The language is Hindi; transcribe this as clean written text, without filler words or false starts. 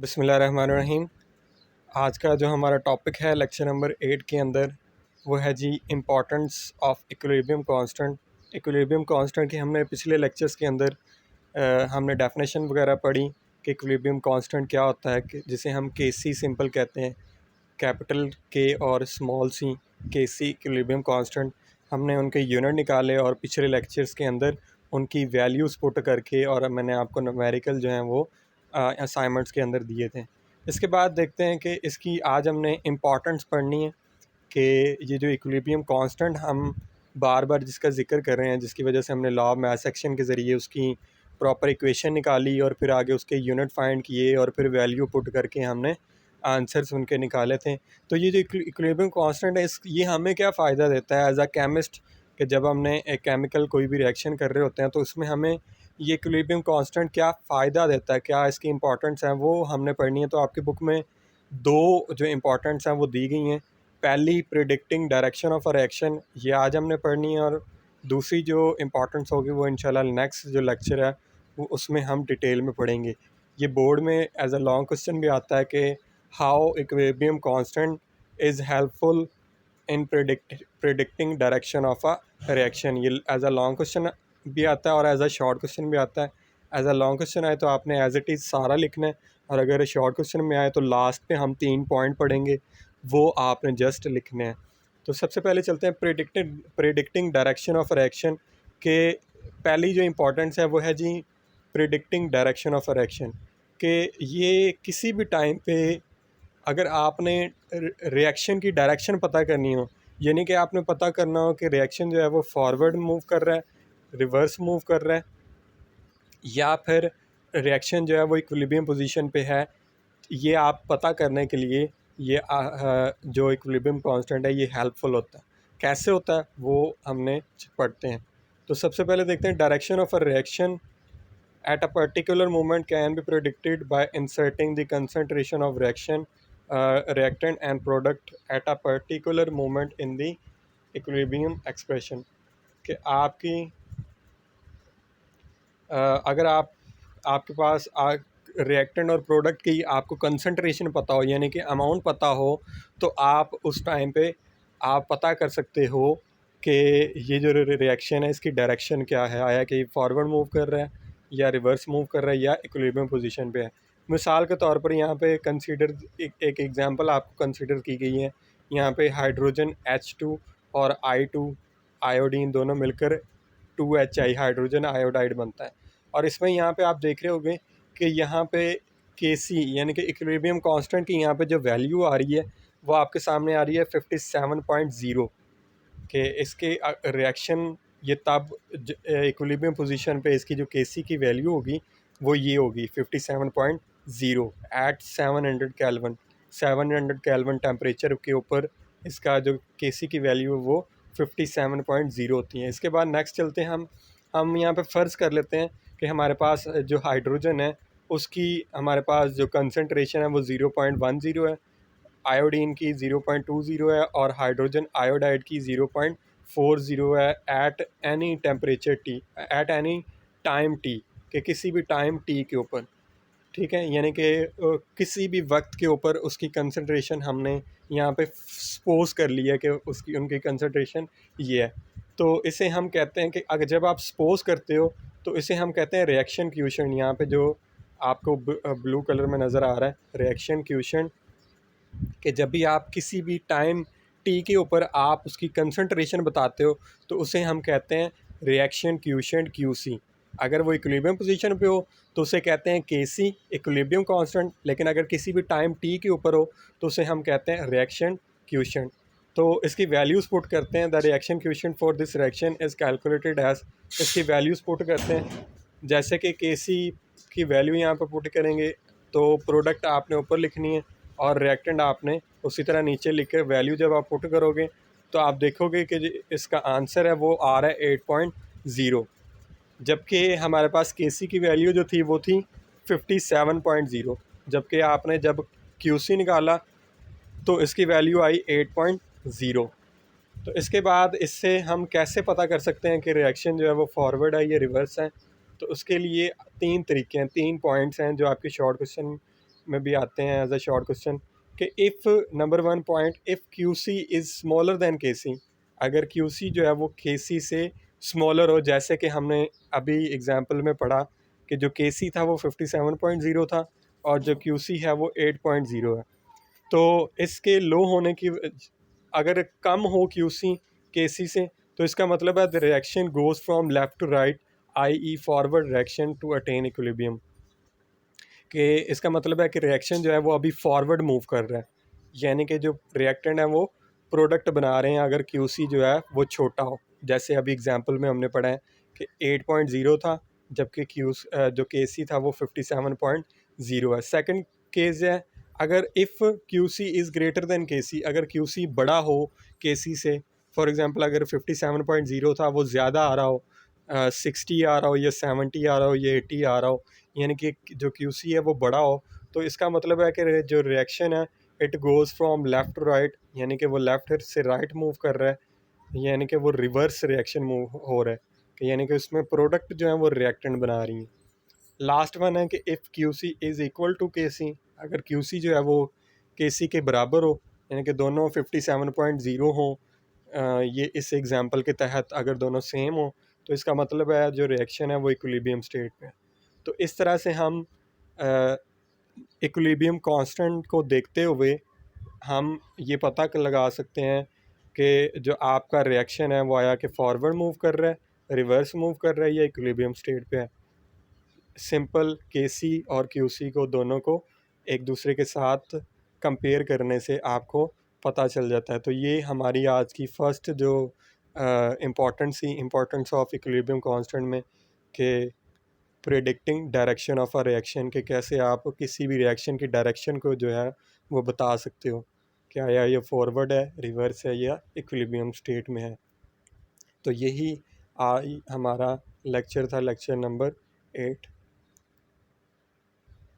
बिस्मिल्लाहिर्रहमानिर्रहीम। आज का जो हमारा टॉपिक है लेक्चर नंबर 8 के अंदर वो है जी importance of equilibrium constant. Equilibrium constant की हमने पिछले लेक्चर्स के अंदर हमने डेफिनेशन वगैरह पढ़ी कि इक्विलिब्रियम कांस्टेंट क्या होता है, कि जिसे हम के सी सिंपल कहते हैं, कैपिटल के और स्मॉल सी, के सी इक्विलिब्रियम कांस्टेंट। हमने उनके यूनिट निकाले और पिछले लेक्चर्स के अंदर उनकी वैल्यूज़ पुट करके और मैंने आपको न्यूमेरिकल जो हैं वो असाइनमेंट्स के अंदर दिए थे। इसके बाद देखते हैं कि इसकी आज हमने इम्पॉर्टेंस पढ़नी है कि ये जो इक्विलिब्रियम कांस्टेंट हम बार बार जिसका ज़िक्र कर रहे हैं, जिसकी वजह से हमने लॉ ऑफ मैथ सेक्शन के ज़रिए उसकी प्रॉपर इक्वेशन निकाली और फिर आगे उसके यूनिट फाइंड किए और फिर वैल्यू पुट करके हमने आंसर्स उनके निकाले थे। तो ये जो इक्विलिब्रियम कांस्टेंट है, ये हमें क्या फ़ायदा देता है एज अ केमिस्ट, कि जब हमने एक केमिकल कोई भी रिएक्शन कर रहे होते हैं तो उसमें हमें ये इक्विलिब्रियम कांस्टेंट क्या फ़ायदा देता है, क्या इसकी इंपॉर्टेंस है, वो हमने पढ़नी है। तो आपकी बुक में दो जो इम्पॉर्टेंट्स हैं वो दी गई हैं। पहली predicting direction of a reaction, ये आज हमने पढ़नी है, और दूसरी जो इम्पॉर्टेंस होगी वो इंशाल्लाह नेक्स्ट जो लेक्चर है वो उसमें हम डिटेल में पढ़ेंगे। ये बोर्ड में एज अ लॉन्ग क्वेश्चन भी आता है कि how equilibrium constant is helpful in predicting direction of a reaction. ये एज अ लॉन्ग क्वेश्चन भी आता है और एज अ शॉर्ट क्वेश्चन भी आता है। एज अ लॉन्ग क्वेश्चन आए तो आपने एज इट इज़ सारा लिखना है, और अगर शॉर्ट क्वेश्चन में आए तो लास्ट पे हम 3 पॉइंट पढ़ेंगे, वो आपने जस्ट लिखने हैं। तो सबसे पहले चलते हैं प्रिडिक्टिंग डायरेक्शन ऑफ रिएक्शन के। पहली जो इम्पोर्टेंस है वो है जी प्रिडिक्टिंग डायरेक्शन ऑफ रिएक्शन, कि ये किसी भी टाइम पे अगर आपने रिएक्शन की डायरेक्शन पता करनी हो, यानी कि आपने पता करना हो कि रिएक्शन जो है वो फॉरवर्ड मूव कर रहा है, रिवर्स मूव कर रहा है, या फिर रिएक्शन जो है वो इक्विलिब्रियम पोजीशन पे है, ये आप पता करने के लिए ये जो इक्विलिब्रियम कांस्टेंट है ये हेल्पफुल होता है। कैसे होता है वो हमने पढ़ते हैं। तो सबसे पहले देखते हैं direction of a reaction at a particular moment can be predicted by inserting the concentration of reactant and product at a particular moment in the equilibrium expression। कि आपकी अगर आपके पास रिएक्टेंट और प्रोडक्ट की आपको कंसंट्रेशन पता हो, यानी कि अमाउंट पता हो, तो आप उस टाइम पे आप पता कर सकते हो कि ये जो रिएक्शन है इसकी डायरेक्शन क्या है, आया कि फॉरवर्ड मूव कर रहा है या रिवर्स मूव कर रहा है या इक्विलिब्रियम पोजीशन पे है। मिसाल के तौर पर यहाँ पे कंसीडर एक एग्जांपल आपको कंसीडर की गई है। यहाँ पे हाइड्रोजन H2 और I2 आयोडीन दोनों मिलकर 2HI हाइड्रोजन आयोडाइड बनता है। और इसमें यहाँ पे आप देख रहे होंगे कि यहाँ पे Kc यानी कि इक्विलिब्रियम कांस्टेंट की यहाँ पे जो वैल्यू आ रही है वो आपके सामने आ रही है 57.0, कि इसके रिएक्शन ये तब इक्विलिब्रियम पोजीशन पे इसकी जो Kc की वैल्यू होगी वो ये होगी 57.0 एट 700 केल्विन टेम्परेचर के ऊपर इसका जो Kc की वैल्यू है वो 57.0 होती है। इसके बाद नेक्स्ट चलते हैं हम यहाँ पे फ़र्ज़ कर लेते हैं कि हमारे पास जो हाइड्रोजन है उसकी हमारे पास जो कंसंट्रेशन है वो 0.10 है, आयोडीन की 0.20 है और हाइड्रोजन आयोडाइड की 0.40 है at any temperature T, at any time T, कि किसी भी टाइम टी के ऊपर। ठीक है, यानी कि किसी भी वक्त के ऊपर उसकी कंसंट्रेशन हमने यहाँ पे सपोज कर लिया कि उसकी उनकी कंसंट्रेशन ये है। तो इसे हम कहते हैं कि अगर जब आप सपोज करते हो तो इसे हम कहते हैं रिएक्शन क्यूशन। यहाँ पे जो आपको ब्लू कलर में नज़र आ रहा है रिएक्शन क्यूशन, कि जब भी आप किसी भी टाइम टी के ऊपर आप उसकी कंसंट्रेशन बताते हो तो उसे हम कहते हैं रिएक्शन क्यूशेंट क्यूसी। अगर वो इक्विलिब्रियम पोजीशन पे हो तो उसे कहते हैं केसी इक्विलिब्रियम कांस्टेंट, लेकिन अगर किसी भी टाइम टी के ऊपर हो तो उसे हम कहते हैं रिएक्शन क्यूशेंट। तो इसकी वैल्यूज़ पुट करते हैं। The reaction quotient for this reaction is calculated as, इसकी वैल्यूज़ पुट करते हैं जैसे कि केसी की वैल्यू यहाँ पर पुट करेंगे तो प्रोडक्ट आपने ऊपर लिखनी है और रिएक्टेंट आपने उसी तरह नीचे लिख के वैल्यू जब आप पुट करोगे तो आप देखोगे कि इसका आंसर है वो आ रहा है 8.0, जबकि हमारे पास केसी की वैल्यू जो थी वो थी 57.0, जबकि आपने जब क्यूसी निकाला तो इसकी वैल्यू आई 8.0। तो इसके बाद इससे हम कैसे पता कर सकते हैं कि रिएक्शन जो है वो फॉरवर्ड है या रिवर्स है। तो उसके लिए 3 तरीके हैं, 3 पॉइंट्स हैं जो आपके शॉर्ट क्वेश्चन में भी आते हैं एज अ शॉर्ट क्वेश्चन कि if number 1 point, if Q C is smaller than K C, अगर क्यू सी जो है वो के सी से स्मॉलर हो, जैसे कि हमने अभी एग्जांपल में पढ़ा कि जो के सी था वो 57.0 था और जो क्यू सी है वो 8.0 है। तो इसके लो होने की, अगर कम हो क्यू सी के सी से, तो इसका मतलब है the reaction goes from left to right, I E forward reaction to attain equilibrium, कि इसका मतलब है कि रिएक्शन जो है वो अभी फॉरवर्ड मूव कर रहा है, यानी कि जो रिएक्टेंट है वो प्रोडक्ट बना रहे हैं अगर क्यू सी जो है वो छोटा हो। जैसे अभी एग्जांपल में हमने पढ़ा है कि 8.0 था, जबकि जो के सी था वो 57.0 है। सेकंड केस है, अगर if Q C is greater than K C, अगर क्यू सी बड़ा हो के सी से, फॉर एग्जांपल अगर 57.0 था वो ज़्यादा आ रहा हो, 60 आ रहा हो या 70 आ रहा हो या 80 आ रहा हो, यानी कि जो क्यू सी है वो बड़ा हो, तो इसका मतलब है कि जो रिएक्शन है it goes from left to right, यानी कि वो लेफ़्ट से राइट मूव कर रहा है, यानी कि वो रिवर्स रिएक्शन मूव हो रहा है, कि यानी कि उसमें प्रोडक्ट जो है वो रिएक्टेंट बना रही हैं। लास्ट वन है कि if Q C is equal to K C, अगर क्यू सी जो है वो के सी के बराबर हो, यानी कि दोनों 57.0 हों, ये इस एग्जांपल के तहत अगर दोनों सेम हो, तो इसका मतलब है जो रिएक्शन है वो इक्विलिब्रियम स्टेट पे है। तो इस तरह से हम इक्विलिब्रियम कांस्टेंट को देखते हुए हम ये पता लगा सकते हैं कि जो आपका रिएक्शन है वो आया कि फॉरवर्ड मूव कर रहा है, रिवर्स मूव कर रहा है, या इक्विलिब्रियम स्टेट पे है। सिंपल के सी और क्यू सी को दोनों को एक दूसरे के साथ कंपेयर करने से आपको पता चल जाता है। तो ये हमारी आज की फ़र्स्ट जो इम्पोर्टेंस ऑफ इक्विलिब्रियम कांस्टेंट में, कि predicting direction of a reaction, कि कैसे आप किसी भी रिएक्शन की डायरेक्शन को जो है वो बता सकते हो, क्या या ये फॉरवर्ड है, रिवर्स है, या इक्विलिब्रियम स्टेट में है। तो यही हमारा लेक्चर था, लेक्चर नंबर 8।